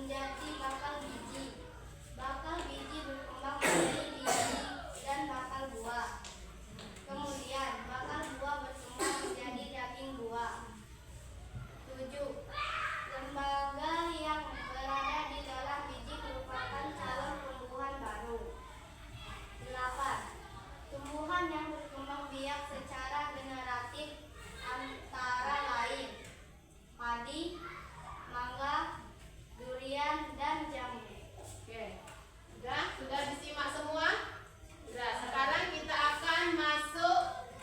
menjadi bakal biji. Bakal biji berkembang menjadi biji dan bakal buah. Kemudian bakal buah berkembang menjadi daging buah. 7. Lembaga yang berada di dalam biji merupakan calon tumbuhan baru. 8. Tumbuhan yang berkembang biak secara generatif antara lain padi, mangga, durian, dan jambu. Oke, sudah disimak semua? Sudah. Sekarang kita akan masuk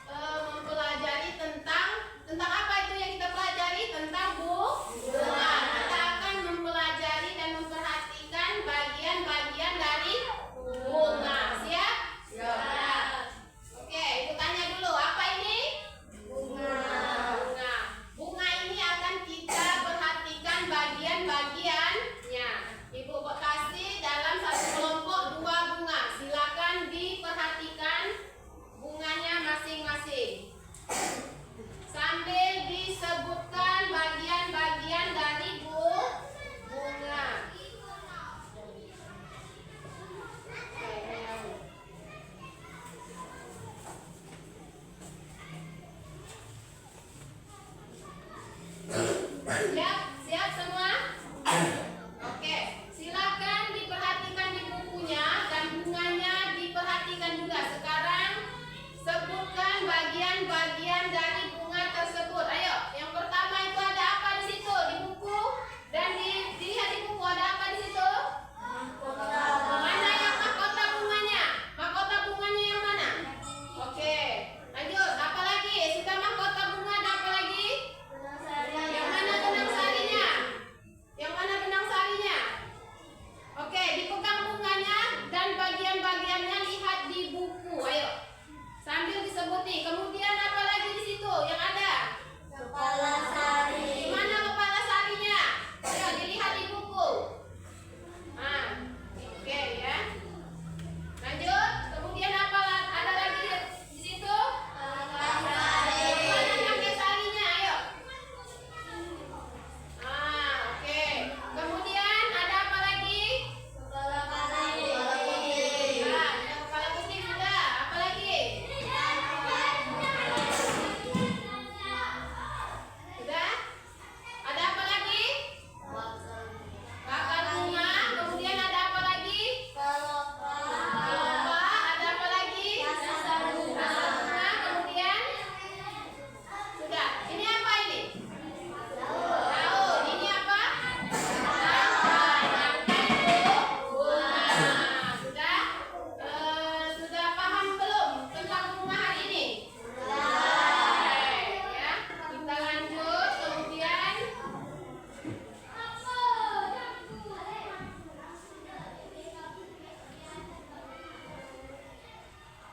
mempelajari tentang apa itu yang kita pelajari? Tentang bunga. Kita akan mempelajari dan memperhatikan bagian-bagian dari bunga. Siap? Siap. Oke, ibu tanya dulu, apa ini? Bunga. Bunga ini akan kita perhatikan bagian-bagiannya. Ibu kasih dalam satu kelompok 2 bunga. Silakan diperhatikan bunganya masing-masing. Sambil disebutkan bagian-bagian dari bunga. Siap semua? Oke, silakan diperhatikan di bukunya dan bunganya diperhatikan juga. Sekarang sebutkan bagian-bagian dari bunga tersebut. Ayo, yang pertama itu ada apa di situ di buku? Dan dilihat di buku ada apa di situ? Mana yang mahkota bunganya? Mahkota bunganya yang mana? Oke, lanjut. Apa lagi? Sudah mahkota bunga, ada apa lagi? Yang mana benang sarinya? Yang mana benang sarinya? Oke, dipegang bunganya dan bagian-bagiannya lihat di buku. Ayo, sambil disebut nih. Kemudian apa lagi di situ yang ada? Kepala sari. Di mana kepala sarinya? Ayo, dilihat di buku. Oke ya. Lanjut. Kemudian apa ada lagi di situ? Mana tangkai sarinya? Ayo. Oke. Kemudian ada apa lagi? Kepala putih. Ada kepala putih juga. Apa lagi? Sudah? Ada apa lagi? Bakal bunga. Kemudian ada apa lagi? Kelopa. Ada apa lagi? Dasar bunga. Kemudian? Sudah. Ini apa ini? Daun. Ini apa? Rangkai bunga. Sudah? Sudah paham belum tentang bunga hari ini? Ya. Kita lanjut. Kemudian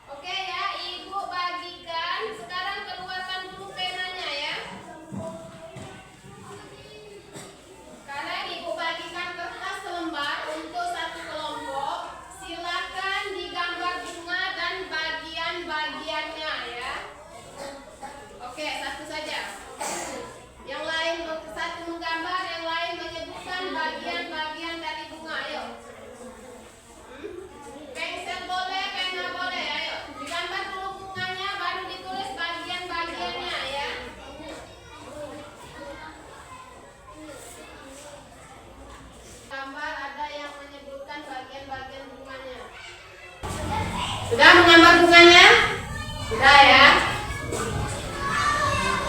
oke ya, ibu bagikan. Sekarang keluarkan dulu penanya ya. Sekarang ibu bagikan kertas selembar untuk satu kelompok. Silakan digambar bunga dan bagian-bagiannya ya. Oke, satu saja. Yang lain satu menggambar, yang lain menyebutkan bagian-bagian dari bunga. Ayo. Pensel boleh, pena boleh. Ayo, digambar dulu bunganya, baru ditulis bagian-bagiannya ya. Gambar ada yang menyebutkan bagian-bagian bunganya. Sudah menggambar bunganya? Sudah ya?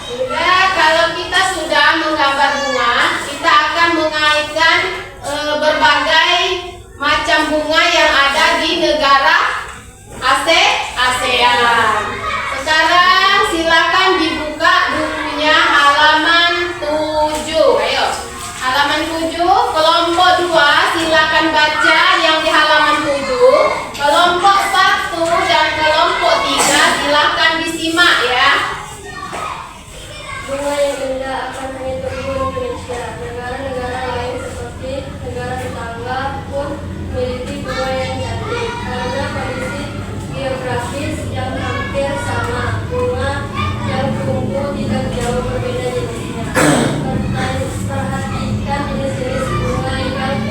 Sudah, kalau kita sudah menggambar bunga, kita akan mengaitkan berbagai macam bunga yang ada di negara ASEAN. Sekarang silakan dibuka bukunya halaman 7. Ayo, halaman 7, kelompok 2 silakan baca yang di halaman 7. Kelompok 1 dan kelompok 3 silakan disimak ya. Bunga yang indah akan hanya tumbuh di Indonesia. Negara-negara lain seperti negara tetangga pun memiliki bunga yang cantik karena kondisi geografis yang hampir sama. Bunga yang tumbuh tidak jauh berbeda jenisnya. Perhatikan jenis-jenis bunga yang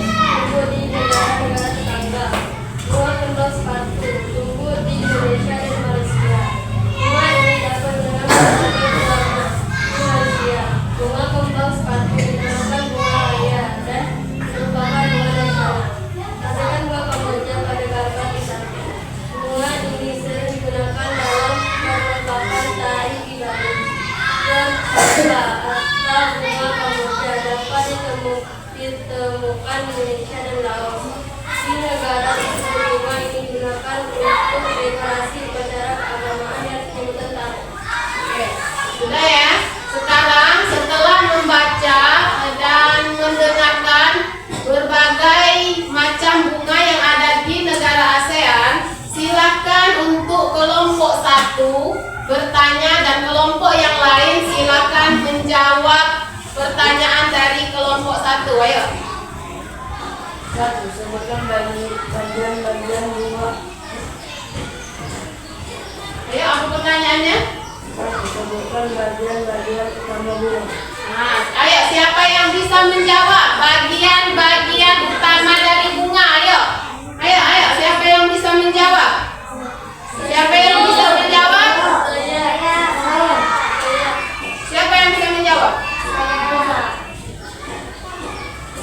ditemukan di Indonesia dan Laos. Di negara tersebut bunga ini digunakan untuk dekorasi upacara keagamaan dan tetap. Oke, sudah ya. Sekarang setelah membaca dan mendengarkan berbagai macam bunga yang ada di negara ASEAN, silakan untuk kelompok 1 bertanya dan kelompok yang lain silakan menjawab pertanyaan dari kelompok 1. Ayo. 1. Sebutkan bagian-bagian bunga. Ayo, apa pertanyaannya? 1. Sebutkan bagian-bagian utama bunga. Nah, ayo siapa yang bisa menjawab bagian-bagian utama dari bunga? Ayo. Ayo, siapa yang bisa menjawab? Siapa yang bisa menjawab? Siapa yang bisa menjawab?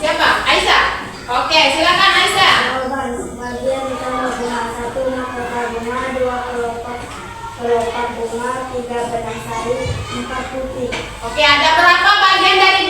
Siapa? Aisyah. Oke, silakan Aisyah. Jawaban. Bagian utama bunga. 1. Mahkota bunga. 2. Kelopak bunga. 3. Benang sari. 4. Putih. Oke, ada berapa bagian dari